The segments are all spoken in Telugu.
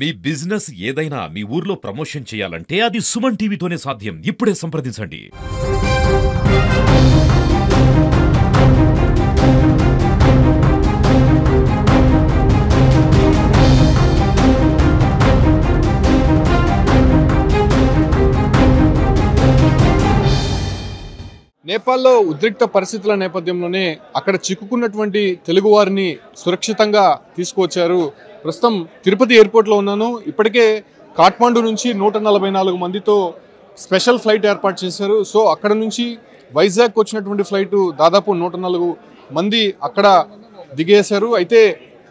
మీ బిజినెస్ ఏదైనా మీ ఊర్లో ప్రమోషన్ చేయాలంటే అది సుమన్ టీవీతోనే సాధ్యం. ఇప్పుడే సంప్రదించండి. నేపాల్లో ఉద్రిక్త పరిస్థితుల నేపథ్యంలోనే అక్కడ చిక్కుకున్నటువంటి తెలుగు వారిని సురక్షితంగా తీసుకువచ్చారు. ప్రస్తుతం తిరుపతి ఎయిర్పోర్ట్లో ఉన్నాను. ఇప్పటికే కాఠ్మండు నుంచి 144 మందితో స్పెషల్ ఫ్లైట్ ఏర్పాటు చేశారు. సో అక్కడ నుంచి వైజాగ్ వచ్చినటువంటి ఫ్లైట్ దాదాపు 104 మంది అక్కడ దిగేశారు. అయితే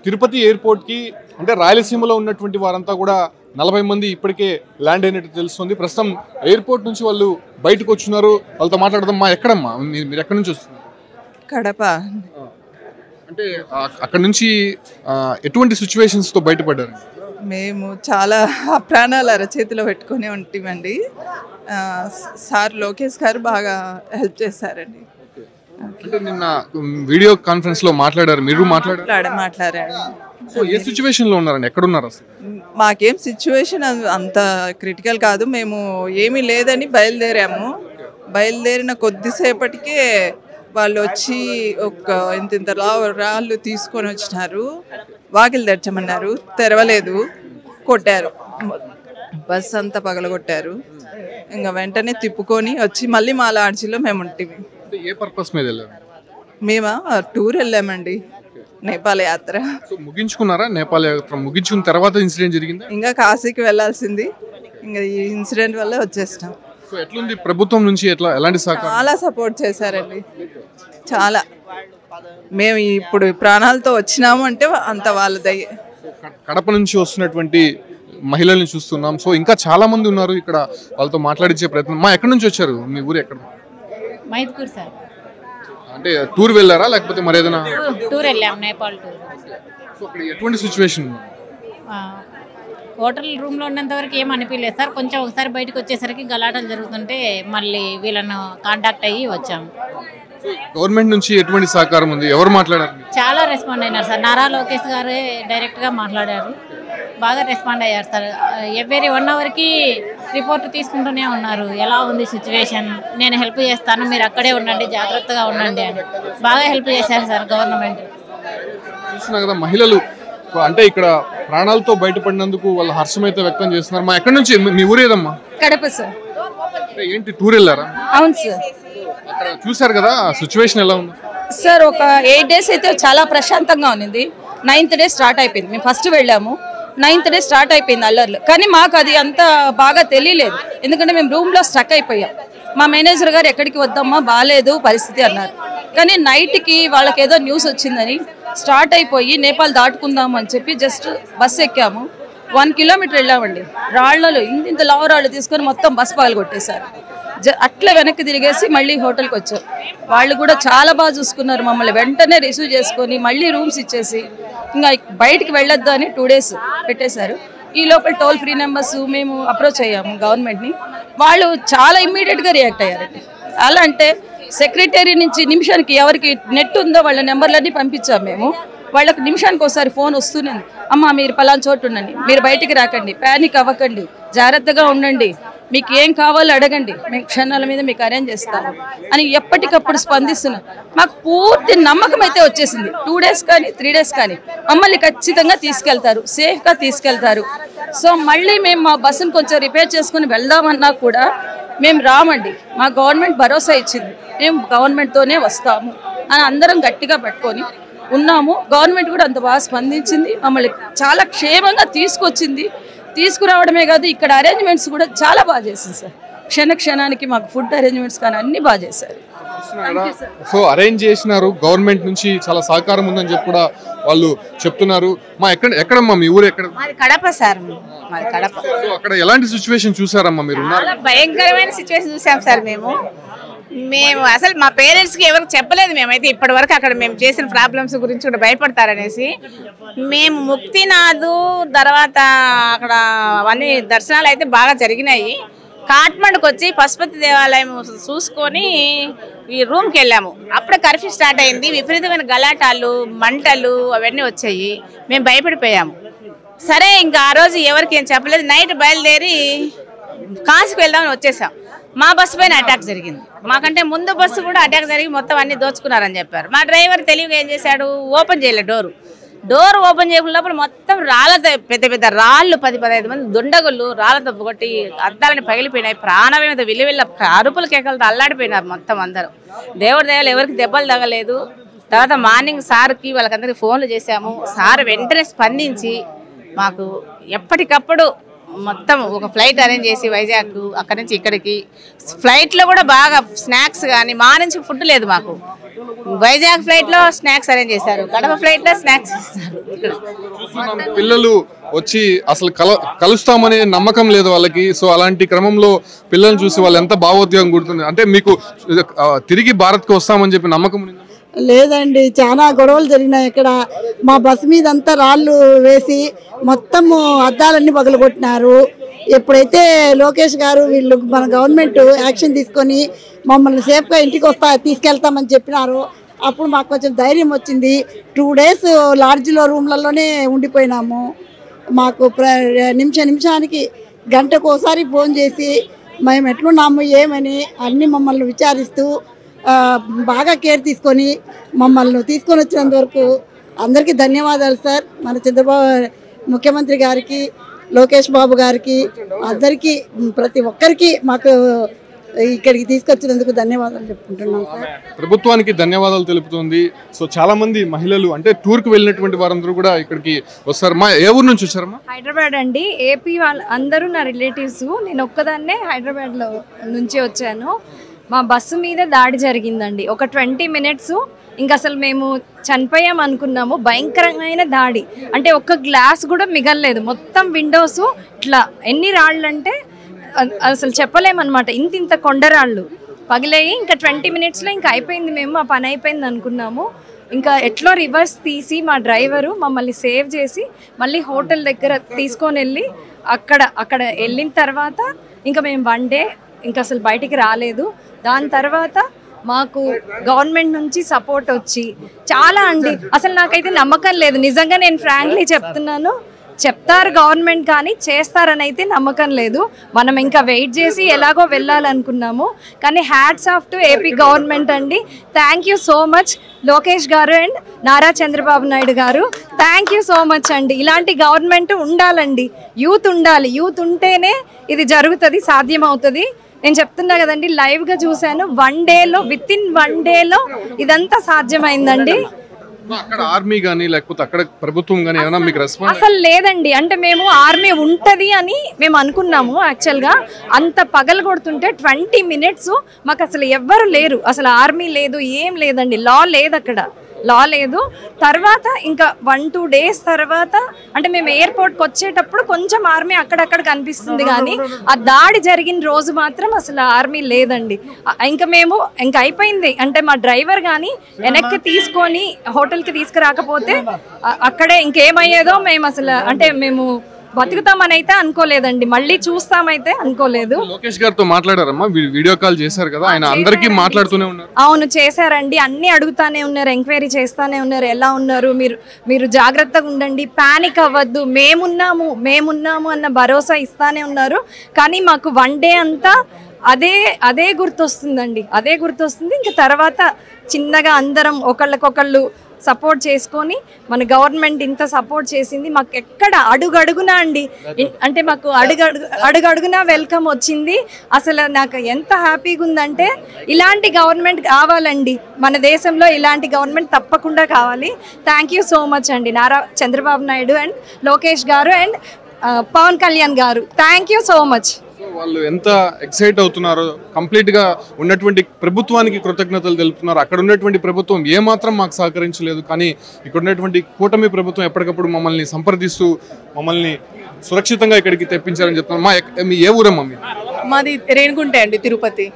తిరుపతి ఎయిర్పోర్ట్కి అంటే రాయలసీమలో ఉన్నటువంటి వారంతా కూడా 40 మంది ఇప్పటికే ల్యాండ్ అయినట్టు తెలుస్తుంది. ప్రస్తుతం ఎయిర్పోర్ట్ నుంచి వాళ్ళు బయటకు వచ్చున్నారు. వాళ్ళతో మాట్లాడదాం. ఎక్కడమ్మా మీరు ఎక్కడి నుంచి వస్తున్నారు? కడప. అంటే అక్కడ నుంచి ఎటువంటి సిచ్యువేషన్స్తో బయటపడ్డారు? మేము చాలా ప్రాణాలు అరచేతిలో పెట్టుకునే ఉంటామండి. సార్ లోకేష్ గారు బాగా హెల్ప్ చేశారండి. అంటే నిన్న వీడియో కాన్ఫరెన్స్ లో మాట్లాడారు, మీరు మాట్లాడారు. సో ఏ సిచ్యువేషన్ లో ఉన్నారండి? ఎక్కడ ఉన్నారు అసలు? మాకేం సిచ్యువేషన్ అంత క్రిటికల్ కాదు. మేము ఏమీ లేదని బయలుదేరాము. బయలుదేరిన కొద్దిసేపటికే వాళ్ళు వచ్చి ఒక ఇంత రాళ్ళు తీసుకొని వచ్చినారు. వాకిలు తెరచమన్నారు, తెరవలేదు, కొట్టారు. బస్ అంతా పగలగొట్టారు. ఇంకా వెంటనే తిప్పుకొని వచ్చి మళ్ళీ మా లాడ్జిలో మేము ఉంటివి. ఏ పర్పస్ మీద వెళ్ళారు? మేమా టూర్ వెళ్ళామండి, నేపాల్ యాత్ర. ముగించుకున్నారా? నేపాల్ యాత్ర ముగించుకున్న తర్వాత ఇన్సిడెంట్ జరిగింది. ఇంకా కాశీకి వెళ్ళాల్సింది. ఇంకా ఈ ఇన్సిడెంట్ వల్ల వచ్చేసినాం. సో ఎట్లుంది ప్రభుత్వం నుంచి? ఎలాంటి సహకారం? చాలా సపోర్ట్ చేశారండి, చాలా. మేము ఇప్పుడు ప్రాణాలతో వచ్చినాము అంటే అంత వాళ్ళ దయ. కడప నుంచి వస్తున్నటువంటి మహిళల్ని చూస్తున్నాం. సో ఇంకా చాలా మంది ఉన్నారు ఇక్కడ, వాళ్ళతో మాట్లాడించే ప్రయత్నం. ఎక్కడి నుంచి వచ్చారు? మీ ఊరు ఎక్కడ? మైదుకూరు సార్. అంటే టూర్ వెళ్ళారా లేకపోతే మరేదైనా? టూర్ వెళ్ళాం, నేపాల్ టూర్. సో అక్కడ ఎటువంటి సిచ్యువేషన్? హోటల్ రూమ్లో ఉన్నంత వరకు ఏం అనిపించలేదు సార్. కొంచెం ఒకసారి బయటకు వచ్చేసరికి గలాటలు జరుగుతుంటే మళ్ళీ వీళ్ళను కాంటాక్ట్ అయ్యి వచ్చాము. గవర్నమెంట్ నుంచి ఎటువంటి సహకారం ఉంది? ఎవరు మాట్లాడారు? చాలా రెస్పాండ్ అయినారు సార్. నారా లోకేష్ గారే డైరెక్ట్గా మాట్లాడారు, బాగా రెస్పాండ్ అయ్యారు సార్. ఎవ్రీ 1 అవర్కి రిపోర్ట్ తీసుకుంటూనే ఉన్నారు. ఎలా ఉంది సిచ్యువేషన్, నేను హెల్ప్ చేస్తాను, మీరు అక్కడే ఉండండి, జాగ్రత్తగా ఉండండి అని బాగా హెల్ప్ చేశారు సార్ గవర్నమెంట్. చూస్తున్నా కదా మహిళలు అంటే ఇక్కడ ప్రాణాలతో బయటపడినందుకు వాళ్ళ హర్షం అయితే వ్యక్తం చేస్తున్నారు. ఎక్కడి నుంచి? మీ ఊరు ఏదమ్మా? కడప సార్. ఏంటి టూర్ వెళ్ళారా? అవును సార్. అక్కడ చూసారు కదా సిచ్యువేషన్ ఎలా ఉంది సార్? ఒక 8 days అయితే చాలా ప్రశాంతంగా ఉంది. 9th డే స్టార్ట్ అయిపోయింది. మేము ఫస్ట్ వెళ్ళాము, 9th డే స్టార్ట్ అయిపోయింది అల్లర్లు. కానీ మాకు అది అంత బాగా తెలియలేదు, ఎందుకంటే మేము రూమ్లో స్టక్ అయిపోయాం. మా మేనేజర్ గారు ఎక్కడికి వద్దామా, బాగాలేదు పరిస్థితి అన్నారు. కానీ నైట్కి వాళ్ళకి ఏదో న్యూస్ వచ్చిందని స్టార్ట్ అయిపోయి నేపాల్ దాటుకుందాము అని చెప్పి జస్ట్ బస్సు ఎక్కాము. 1 kilometer వెళ్ళామండి. రాళ్లలో ఇంత లావు రాళ్ళు తీసుకొని మొత్తం బస్సు పగలు కొట్టేశారు. అట్లా వెనక్కి తిరిగేసి మళ్ళీ హోటల్కి వచ్చారు. వాళ్ళు కూడా చాలా బాగా చూసుకున్నారు మమ్మల్ని. వెంటనే రిసీవ్ చేసుకొని మళ్ళీ రూమ్స్ ఇచ్చేసి ఇంకా బయటికి వెళ్ళొద్దు అని 2 days పెట్టేశారు. ఈ లోపల టోల్ ఫ్రీ నెంబర్స్ మేము అప్రోచ్ అయ్యాము గవర్నమెంట్ని. వాళ్ళు చాలా ఇమ్మీడియట్గా రియాక్ట్ అయ్యారండి. అలా అంటే సెక్రటరీ నుంచి నిమిషానికి ఎవరికి నెట్ ఉందో వాళ్ళ నెంబర్లన్నీ పంపించాము మేము. వాళ్ళకి నిమిషానికి ఒకసారి ఫోన్ వస్తూనే, అమ్మ మీరు పలానా చోటు ఉండండి, మీరు బయటికి రాకండి, ప్యానిక్ అవ్వకండి, జాగ్రత్తగా ఉండండి, మీకు ఏం కావాలో అడగండి, మేము క్షణాల మీద మీకు అరేంజ్ చేస్తాము అని ఎప్పటికప్పుడు స్పందిస్తున్నారు. మాకు పూర్తి నమ్మకం అయితే వచ్చేసింది. 2 days కానీ 3 days కానీ మమ్మల్ని ఖచ్చితంగా తీసుకెళ్తారు, సేఫ్గా తీసుకెళ్తారు. సో మళ్ళీ మేము మా బస్సును కొంచెం రిపేర్ చేసుకుని వెళ్దామన్నా కూడా మేము రామండి. మా గవర్నమెంట్ భరోసా ఇచ్చింది, మేము గవర్నమెంట్తోనే వస్తాము అని అందరం గట్టిగా పట్టుకొని ఉన్నాము. గవర్నమెంట్ కూడా అంత బాగా స్పందించింది, మమ్మల్ని చాలా క్షేమంగా తీసుకొచ్చింది. తీసుకురావడమే కాదు, ఇక్కడ అరేంజ్మెంట్స్ కూడా చాలా బాగా చేసింది సార్. క్షణానికి మాకు ఫుడ్ అరేంజ్మెంట్స్ కానీ అన్ని బాగా చేశారు. సో అరేంజ్ చేసినారు, గవర్నమెంట్ నుంచి చాలా సహకారం ఉందని చెప్పి కూడా వాళ్ళు చెప్తున్నారు. ఎక్కడమ్మా మీ ఊరు? ఎక్కడ? కడప సార్. కడప. అక్కడ ఎలాంటి సిచ్యువేషన్ చూసారమ్మా మీరు? భయంకరమైన సిచ్యువేషన్ చూసాం సార్. మేము అసలు మా పేరెంట్స్కి ఎవరికి చెప్పలేదు. మేమైతే ఇప్పటి వరకు అక్కడ మేము చేసిన ప్రాబ్లమ్స్ గురించి కూడా భయపడతారనేసి మేము ముక్తినాథ్ తర్వాత అక్కడ అవన్నీ దర్శనాలు అయితే బాగా జరిగినాయి. కాఠ్మండుకి వచ్చి పశుపతి దేవాలయం చూసుకొని ఈ రూమ్కి వెళ్ళాము. అప్పుడే కర్ఫ్యూ స్టార్ట్ అయింది. విపరీతమైన గలాటాలు, మంటలు అవన్నీ వచ్చాయి. మేము భయపడిపోయాము. సరే ఇంకా ఆ రోజు ఎవరికి ఏం చెప్పలేదు. నైట్ బయలుదేరి కాశీకి వెళ్దామని వచ్చేసాం. మా బస్సు పైన అటాక్ జరిగింది. మాకంటే ముందు బస్సు కూడా అటాక్ జరిగి మొత్తం అన్ని దోచుకున్నారని చెప్పారు. మా డ్రైవర్ తెలివిగా ఏం చేశాడు, ఓపెన్ చేయలేదు డోర్ ఓపెన్ చేయకున్నప్పుడు మొత్తం రాళ్ళతో పెద్ద పెద్ద రాళ్ళు 10-15 మంది దుండగుళ్ళు రాళ్ళతో కొట్టి అద్దాలని పగిలిపోయినాయి. ప్రాణమే మీద విలువిల్ల అరుపుల కేకలతో అల్లాడిపోయినారు మొత్తం అందరూ. దేవుడి దయలు ఎవరికి దెబ్బలు తగలేదు. తర్వాత మార్నింగ్ సార్కి వాళ్ళకందరికీ ఫోన్లు చేశాము. సార్ వెంటనే స్పందించి మాకు ఎప్పటికప్పుడు మొత్తం ఒక ఫ్లైట్ అరేంజ్ చేసి వైజాగ్ అక్కడి నుంచి ఇక్కడికి ఫ్లైట్లో కూడా బాగా స్నాక్స్ కానీ మా నుంచి ఫుడ్ లేదు మాకు. వైజాగ్ ఫ్లైట్లో స్నాక్స్ అరేంజ్ చేశారు, కడప ఫ్లైట్లో స్నాక్స్ ఇస్తారు. పిల్లలు వచ్చి అసలు కలుస్తామనే నమ్మకం లేదు వాళ్ళకి. సో అలాంటి క్రమంలో పిల్లల్ని చూసి వాళ్ళు ఎంత భావోద్వేగం గుర్తుంది. అంటే మీకు తిరిగి భారత్కి వస్తామని చెప్పి నమ్మకం లేదండి. చాలా గొడవలు జరిగినాయి. ఇక్కడ మా బస్సు మీద అంతా రాళ్ళు వేసి మొత్తము అద్దాలన్నీ పగలగొట్టినారు. ఎప్పుడైతే లోకేష్ గారు వీళ్ళు మన గవర్నమెంట్ యాక్షన్ తీసుకొని మమ్మల్ని సేఫ్గా ఇంటికి తీసుకెళ్తామని చెప్పినారు. అప్పుడు మాకు కొంచెం ధైర్యం వచ్చింది. 2 days లాడ్జ్లో రూమ్లలోనే ఉండిపోయినాము. మాకు నిమిషానికి గంటకు ఒకసారి ఫోన్ చేసి మేము ఎట్లున్నాము ఏమని అన్నీ మమ్మల్ని విచారిస్తూ బాగా కేర్ తీసుకొని మమ్మల్ని తీసుకొని వచ్చినందువరకు అందరికీ ధన్యవాదాలు సార్. మన చంద్రబాబు ముఖ్యమంత్రి గారికి, లోకేష్ బాబు గారికి, అందరికీ ప్రతి ఒక్కరికి మాకు ఇక్కడికి తీసుకొచ్చినందుకు ధన్యవాదాలు చెప్పుకుంటున్నాం సార్. ప్రభుత్వానికి ధన్యవాదాలు తెలుపుతుంది. సో చాలా మంది మహిళలు అంటే టూర్కి వెళ్ళినటువంటి వారందరూ కూడా ఇక్కడికి వస్తారు. మా ఏ ఊరు నుంచి వచ్చారమ్మా? హైదరాబాద్ అండి. ఏపీ వాళ్ళు అందరూ నా రిలేటివ్స్. నేను ఒక్కదాన్నే హైదరాబాద్లో నుంచి వచ్చాను. మా బస్సు మీద దాడి జరిగిందండి. ఒక 20 minutes ఇంకా అసలు మేము చనిపోయాం అనుకున్నాము. భయంకరమైన దాడి అంటే ఒక్క గ్లాస్ కూడా మిగలలేదు. మొత్తం విండోస్ ఇట్లా ఎన్ని రాళ్ళు అంటే అసలు చెప్పలేమన్నమాట. ఇంత కొండరాళ్ళు పగిలాయి. ఇంకా 20 minutesలో ఇంకా అయిపోయింది, మేము మా పని అయిపోయింది అనుకున్నాము. ఇంకా ఎట్లో రివర్స్ తీసి మా డ్రైవరు మమ్మల్ని సేవ్ చేసి మళ్ళీ హోటల్ దగ్గర తీసుకొని వెళ్ళి అక్కడ వెళ్ళిన తర్వాత ఇంకా మేము 1 day ఇంకా అసలు బయటికి రాలేదు. దాని తర్వాత మాకు గవర్నమెంట్ నుంచి సపోర్ట్ వచ్చి చాలా అండి, అసలు నాకైతే నమ్మకం లేదు నిజంగా. నేను ఫ్రాంక్లీ చెప్తున్నాను, చెప్తారు గవర్నమెంట్ కానీ చేస్తారని అయితే నమ్మకం లేదు. మనం ఇంకా వెయిట్ చేసి ఎలాగో వెళ్ళాలనుకున్నాము. కానీ hats off to AP government అండి. Thank you so much Lokesh garu and Nara Chandrababu Naidu గారు. థ్యాంక్ యూ సో మచ్ అండి. ఇలాంటి గవర్నమెంట్ ఉండాలండి. యూత్ ఉండాలి. యూత్ ఉంటేనే ఇది జరుగుతుంది, సాధ్యమవుతుంది. నేను చెప్తున్నా కదండి, లైవ్గా చూశాను. 1 dayలో వితిన్ 1 dayలో ఇదంతా సాధ్యమైందండి. అక్కడ ఆర్మీ గానీ లేకపోతే అక్కడ ప్రభుత్వం గానీ ఏమైనా మీకు రెస్పాన్స్? అసలు లేదండి. అంటే మేము ఆర్మీ ఉంటది అని మేము అనుకున్నాము. యాక్చువల్గా అంత పగలు కొడుతుంటే 20 minutes మాకు అసలు ఎవ్వరు లేరు. అసలు ఆర్మీ లేదు, ఏం లేదండి. లా లేదు, అక్కడ లా లేదు. తర్వాత ఇంకా 1-2 days తర్వాత అంటే మేము ఎయిర్పోర్ట్కి వచ్చేటప్పుడు కొంచెం ఆర్మీ అక్కడక్కడ కనిపిస్తుంది, కానీ ఆ దాడి జరిగిన రోజు మాత్రం అసలు ఆర్మీ లేదండి. ఇంకా మేము ఇంకా అయిపోయింది. అంటే మా డ్రైవర్ కానీ వెనక్కి తీసుకొని హోటల్కి తీసుకురాకపోతే అక్కడే ఇంకేమయ్యేదో మేము అసలు అంటే మేము బతుకుతామని అయితే అనుకోలేదండి. మళ్ళీ చూస్తామైతే అనుకోలేదు. లోకేష్ గారితో మాట్లాడారమ్మా? వీడియో కాల్ చేశారు కదా, ఆయన అందరికీ మాట్లాడుతూనే ఉన్నారు. అవును, చేశారండి. అన్ని అడుగుతానే ఉన్నారు, ఎంక్వైరీ చేస్తానే ఉన్నారు. ఎలా ఉన్నారు మీరు జాగ్రత్తగా ఉండండి, పానిక్ అవ్వద్దు, మేమున్నాము అన్న భరోసా ఇస్తానే ఉన్నారు. కానీ మాకు 1 day అంతా అదే గుర్తొస్తుందండి. అదే గుర్తొస్తుంది. ఇంకా తర్వాత చిన్నగా అందరం ఒకళ్ళకొకళ్ళు సపోర్ట్ చేసుకొని మన గవర్నమెంట్ ఇంత సపోర్ట్ చేసింది. మాకు ఎక్కడ అడుగడుగునా అండి, అంటే మాకు అడుగడుగునా వెల్కమ్ వచ్చింది. అసలు నాకు ఎంత హ్యాపీగా ఉందంటే ఇలాంటి గవర్నమెంట్ కావాలండి మన దేశంలో. ఇలాంటి గవర్నమెంట్ తప్పకుండా కావాలి. థ్యాంక్ యూ సో మచ్ అండి నారా చంద్రబాబు నాయుడు అండ్ లోకేష్ గారు అండ్ పవన్ కళ్యాణ్ గారు. Thank you so much. వాళ్ళు ఎంత ఎక్సైట్ అవుతున్నారో, కంప్లీట్ గా ఉన్నటువంటి ప్రభుత్వానికి కృతజ్ఞతలు తెలుపుతున్నారు. అక్కడ ఉన్నటువంటి ప్రభుత్వం ఏమాత్రం మాకు సహకరించలేదు, కానీ ఇక్కడ ఉన్నటువంటి కూటమి ప్రభుత్వం ఎప్పటికప్పుడు మమ్మల్ని సంప్రదిస్తూ మమ్మల్ని సురక్షితంగా ఇక్కడికి తెప్పించారని చెప్తున్నారు. మీ ఏ ఊరమ్మా? మాది రేణిగుంట అండి, తిరుపతి.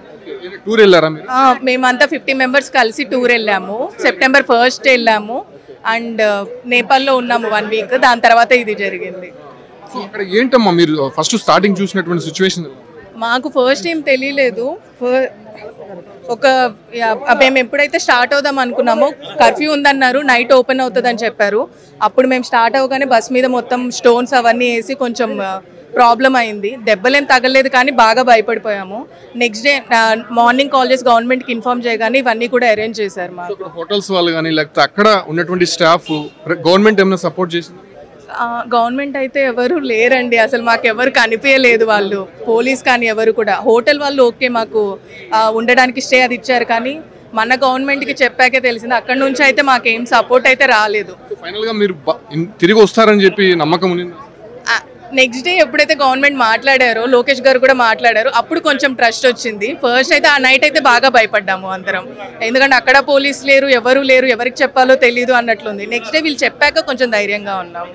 టూర్ వెళ్ళారా మీరు? మేమంతా 50 members కలిసి టూర్ వెళ్ళాము. September 1st వెళ్ళాము అండ్ నేపాల్లో ఉన్నాము 1 week. దాని తర్వాత ఇది జరిగింది. అక్కడ ఏంటమ్మా మీరు ఫస్ట్ స్టార్టింగ్ చూసినటువంటి సిచ్యువేషన్? మాకు ఫస్ట్ ఏం తెలియలేదు. మేము ఎప్పుడైతే స్టార్ట్ అవుదాం అనుకున్నామో కర్ఫ్యూ ఉందన్నారు, నైట్ ఓపెన్ అవుతుందని చెప్పారు. అప్పుడు మేము స్టార్ట్ అవ్వగానే బస్ మీద మొత్తం స్టోన్స్ అవన్నీ వేసి కొంచెం ప్రాబ్లం అయింది. దెబ్బలేం తగలేదు కానీ బాగా భయపడిపోయాము. నెక్స్ట్ డే మార్నింగ్ కాల్ చేసి గవర్నమెంట్కి ఇన్ఫార్మ్ చేయగానే ఇవన్నీ కూడా అరేంజ్ చేశారు. మా హోటల్స్ వాళ్ళు కానీ లేకపోతే అక్కడ ఉన్నటువంటి స్టాఫ్ గవర్నమెంట్ ఏమైనా సపోర్ట్ చేసింది? గవర్నమెంట్ అయితే ఎవరు లేరండి, అసలు మాకు ఎవరు కనిపించలేదు. వాళ్ళు పోలీస్ కానీ ఎవరు కూడా. హోటల్ వాళ్ళు ఓకే మాకు ఉండడానికి స్టే అది ఇచ్చారు, కానీ మన గవర్నమెంట్కి చెప్పాకే తెలిసింది. అక్కడ నుంచి అయితే మాకేం సపోర్ట్ అయితే రాలేదు. ఫైనల్గా మీరు తిరిగి వస్తారని చెప్పి నమ్మకం ఉంది? నెక్స్ట్ డే ఎప్పుడైతే గవర్నమెంట్ మాట్లాడారో, లోకేష్ గారు కూడా మాట్లాడారు, అప్పుడు కొంచెం ట్రస్ట్ వచ్చింది. ఫస్ట్ అయితే ఆ నైట్ అయితే బాగా భయపడ్డాము అందరం, ఎందుకంటే అక్కడ పోలీసు లేరు, ఎవరు లేరు, ఎవరికి చెప్పాలో తెలీదు అన్నట్లుంది. నెక్స్ట్ డే వీళ్ళు చెప్పాక కొంచెం ధైర్యంగా ఉన్నాము.